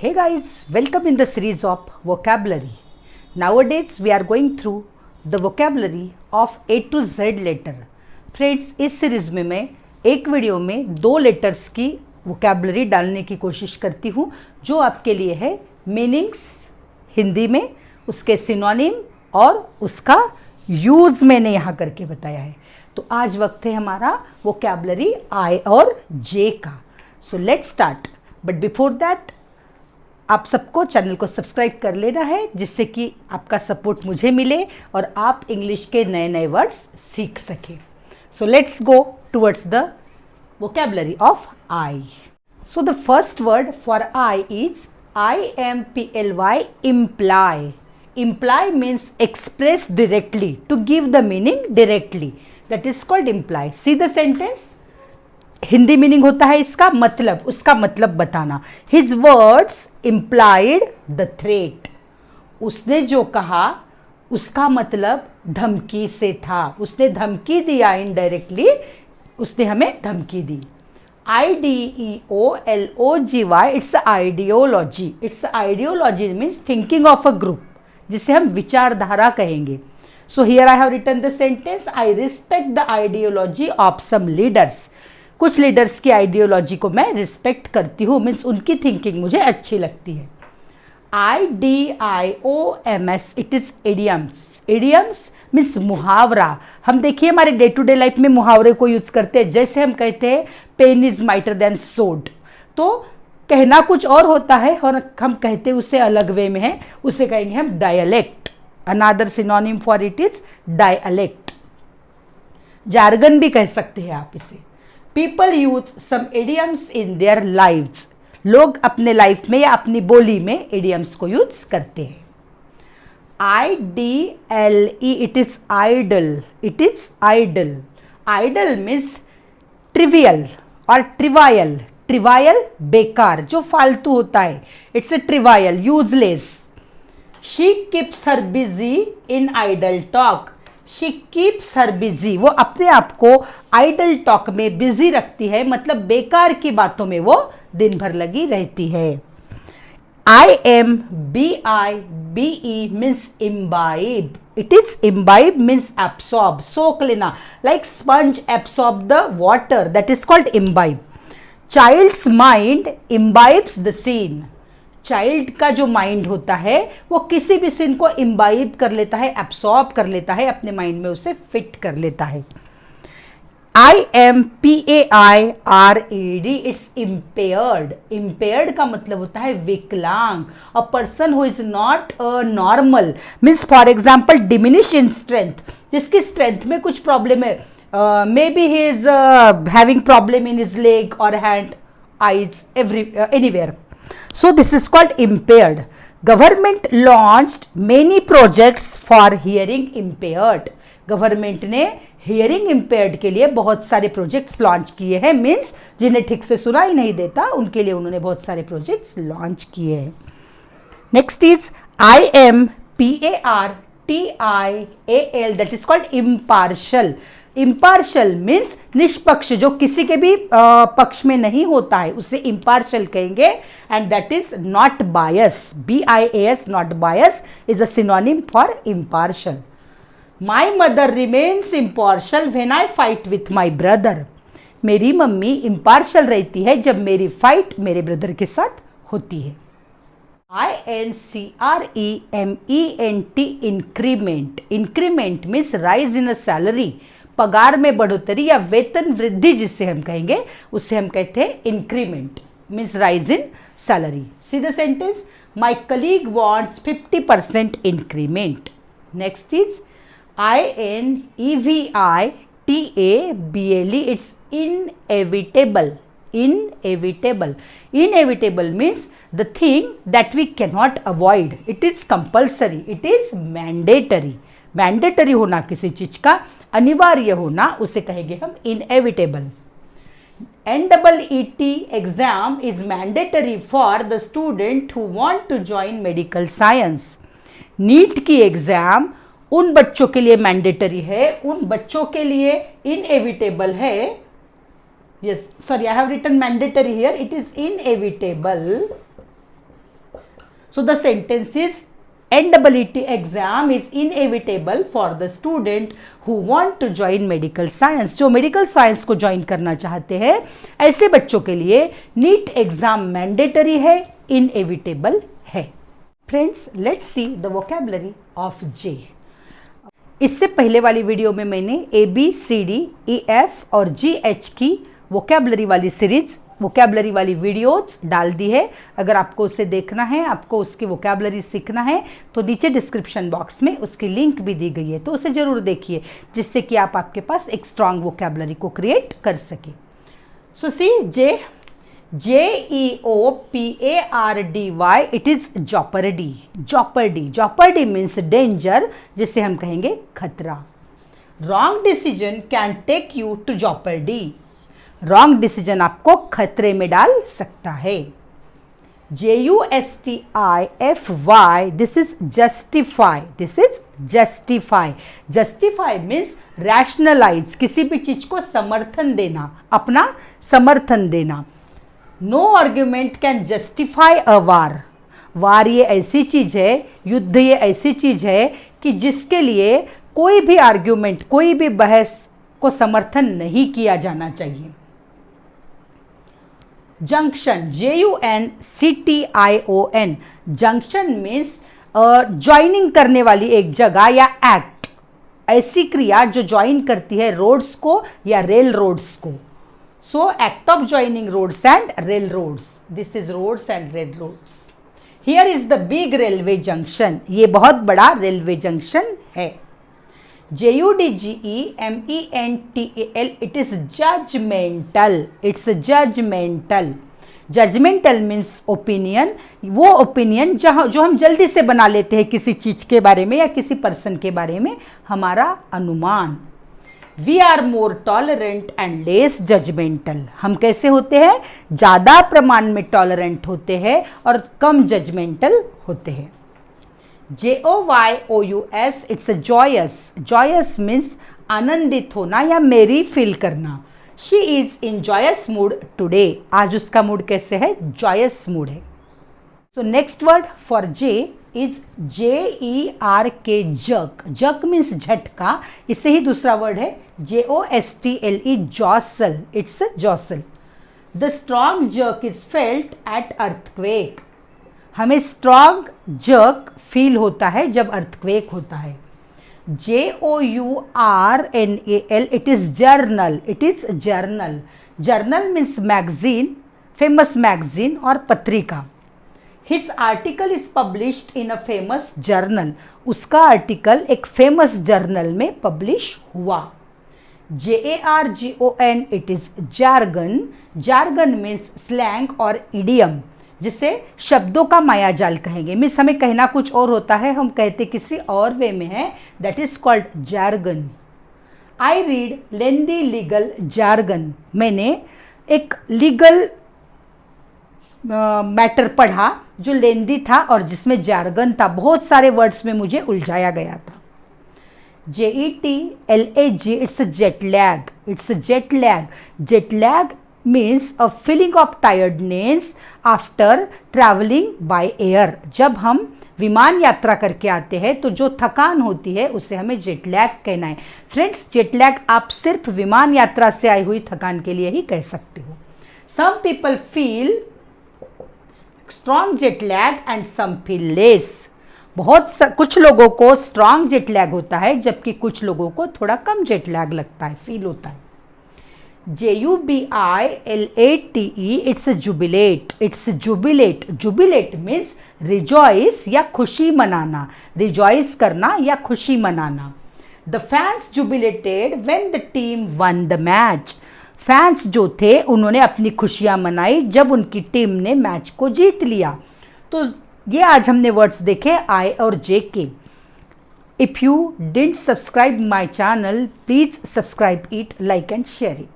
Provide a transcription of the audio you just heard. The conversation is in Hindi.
Hey guys, welcome in the series of vocabulary. Nowadays we are going through the vocabulary of A to Z letter. Friends, इस सीरीज में मैं एक वीडियो में 2 लेटर्स की vocabulary डालने की कोशिश करती हूँ जो आपके लिए है मीनिंग्स हिंदी में, उसके सिनोनिम और उसका यूज़ मैंने यहाँ करके बताया है। तो आज वक्त है हमारा vocabulary I और J का। So let's start, but before that आप सबको चैनल को सब्सक्राइब कर लेना है जिससे कि आपका सपोर्ट मुझे मिले और आप इंग्लिश के नए नए वर्ड्स सीख सकें। So let's go towards the vocabulary of I. So the first word for I is IMPLY, imply. Imply means express directly, to give the meaning directly. That is called imply. See the sentence? Hindi meaning होता है इसका मतलब, उसका मतलब बताना। His words implied the threat. उसने जो कहा उसका मतलब धमकी से था, उसने धमकी दिया, इनडायरेक्टली उसने हमें धमकी दी। IDEOLOGY, it's ideology. It's ideology means thinking of a group, जिसे हम विचारधारा कहेंगे। So here I have written the sentence, I respect the ideology of some leaders. कुछ लीडर्स की आइडियोलॉजी को मैं रिस्पेक्ट करती हूँ, मीन्स उनकी थिंकिंग मुझे अच्छी लगती है। IDIOMS, it is idioms. Idioms means मुहावरा। हम देखिए हमारे डे टू डे लाइफ में मुहावरे को यूज़ करते हैं। जैसे हम कहते हैं पेन इज़ माइटर देन सोड, तो कहना कुछ और होता है और हम कहते उसे अलग वे में है, उसे कहेंगे हम dialect. Another synonym for it is dialect. Jargon भी कह सकते हैं आप इसे। People use some idioms in their lives. लोग अपने लाइफ में या अपनी बोली में idioms को यूज करते हैं। IDLE, it is idle. It is idle. Idle means trivial or trivial. Trivial बेकार, जो फालतू होता है। It's a trivial, useless. She keeps her busy in idle talk. She keeps her busy, वो अपने आप को आइडल टॉक में बिजी रखती है, मतलब बेकार की बातों में वो दिन भर लगी रहती है। IMBIBE means imbibe. It is imbibe means absorb, सोख लेना, like sponge absorb the water, that is called imbibe. Child's mind imbibes the scene. Child का जो माइंड होता है वो किसी भी सीन को इम्बाइब कर लेता है, एब्सॉर्ब कर लेता है, अपने माइंड में उसे फिट कर लेता है। IMPAIRED, it's impaired. इम्पेयर्ड का मतलब होता है विकलांग। A person who is not a normal means for example diminish in strength, जिसकी स्ट्रेंथ में कुछ प्रॉब्लम है। Maybe he is having problem in his leg और hand, eyes, anywhere. So this is called impaired. Government launched many projects for hearing impaired. Government ने hearing impaired के लिए बहुत सारे projects launch किए हैं, means जिन्हें ठीक से सुनाई नहीं देता उनके लिए उन्होंने बहुत सारे projects launch किए हैं। Next is IMPARTIAL, that is called impartial. Impartial means निष्पक्ष, जो किसी के भी पक्ष में नहीं होता है उसे इम्पार्शल कहेंगे। And that is not bias, BIAS, not bias is a synonym for impartial. My mother remains impartial when I fight with my brother. मेरी मम्मी इम्पार्शल रहती है जब मेरी फाइट मेरे ब्रदर के साथ होती है। INCREMENT, increment. Increment means rise in a salary, पगार में बढ़ोतरी या वेतन वृद्धि जिसे हम कहेंगे उसे हम कहते हैं increment, means rise in salary. See the sentence, my colleague wants 50% increment. Next is INEVITABLE, it's inevitable. Inevitable, inevitable means the thing that we cannot avoid, it is compulsory, it is mandatory. Mandatory होना किसी चीज का, अनिवार्य होना, उसे कहेंगे हम inevitable. NEET exam is mandatory for the student who want to join medical science. NEET की एग्जाम उन बच्चों के लिए मैंडेटरी है, उन बच्चों के लिए इनएविटेबल है। Yes, sorry, I have written mandatory here, it is inevitable So the sentence is NEET exam is inevitable for the student who want to join medical science. जो मेडिकल साइंस को ज्वाइन करना चाहते हैं ऐसे बच्चों के लिए नीट एग्जाम मैंडेटरी है, इनएविटेबल है. Friends, let's see the vocabulary of J. इससे पहले वाली वीडियो में मैंने ABCDEF और GH की वोकैबुलरी वाली सीरीज, वोकैबुलरी वाली वीडियोस डाल दी है. अगर आपको उसे देखना है, आपको उसकी वोकैबुलरी सीखना है, तो नीचे डिस्क्रिप्शन बॉक्स में उसकी लिंक भी दी गई है, तो उसे ज़रूर देखिए, जिससे कि आप आपके पास एक स्ट्रांग वोकैबुलरी को क्रिएट कर सके. So see JEOPARDY, it is jeopardy. Jeopardy means danger, जिसे हम कहेंगे खतरा. Wrong decision can take you to jeopardy. Wrong decision आपको खतरे में डाल सकता है. JUSTIFY, this is justify. Justify means rationalise, किसी भी चीज को समर्थन देना, अपना समर्थन देना. No argument can justify a war. War ये ऐसी चीज है, युद्ध ये ऐसी चीज है कि जिसके लिए कोई भी आर्ग्यूमेंट, कोई भी बहस को समर्थन नहीं किया जाना चाहिए. Junction, JUNCTION, junction means joining करने वाली एक जगह या एक्ट, ऐसी क्रिया जो ज्वाइन करती है रोड्स को या रेल रोड्स को. So act of joining roads and railroads, this is roads and railroads. Here is the big railway junction, ये बहुत बड़ा रेलवे जंक्शन है. JUDGEMENTAL, it is judgmental. It's judgmental. Judgmental means opinion. वो opinion जो हम जल्दी से बना लेते हैं किसी चीज़ के बारे में या किसी पर्सन के बारे में, हमारा अनुमान. We are more tolerant and less judgmental. हम कैसे होते हैं? ज़्यादा प्रमाण में टॉलरेंट होते हैं और कम जजमेंटल होते हैं. JOYOUS, इट्स जॉयस मीन्स आनंदित होना या मेरी फील करना. She is in joyous mood today, आज उसका मूड कैसे है? जॉयस मूड है. So next word for J is JERK, jerk means झटका. इससे ही दूसरा वर्ड है JOSTLE, jostle. It's jostle. The strong jerk is felt at earthquake. हमें स्ट्रॉन्ग जर्क फील होता है जब अर्थक्वेक होता है. JOURNAL, it is journal. Journal means magazine, famous magazine और पत्रिका. His article is published in a famous journal. उसका आर्टिकल एक फेमस जर्नल में पब्लिश हुआ. JARGON, it is jargon means slang और इडियम, जिसे शब्दों का मायाजाल कहेंगे. मीन्स हमें कहना कुछ और होता है, हम कहते किसी और वे में है, that is called jargon. I read lengthy legal jargon. मैंने एक लीगल मैटर पढ़ा जो लेंदी था और जिसमें जार्गन था. बहुत सारे वर्ड्स में मुझे उलझाया गया था. JETLAG, it's jetlag. Jetlag means a feeling of tiredness after traveling by air. जब हम विमान यात्रा करके आते हैं तो जो थकान होती है उसे हमें जेटलैग कहना है. फ्रेंड्स, जेटलैग आप सिर्फ विमान यात्रा से आई हुई थकान के लिए ही कह सकते हो. Some people feel strong jet lag and some feel less. कुछ लोगों को स्ट्रॉन्ग जेट लैग होता है जबकि कुछ लोगों को थोड़ा कम जेट लैग लगता है, फील होता है. JUBILATE, it's jubilate. Jubilate means rejoice या खुशी मनाना, रिजॉइस करना या खुशी मनाना. The fans jubilated when the team won the match. Fans जो थे उन्होंने अपनी खुशियाँ मनाई जब उनकी टीम ने मैच को जीत लिया. तो ये आज हमने वर्ड्स देखे आई और जे के. If you didn't subscribe my channel, please subscribe it, like and share it.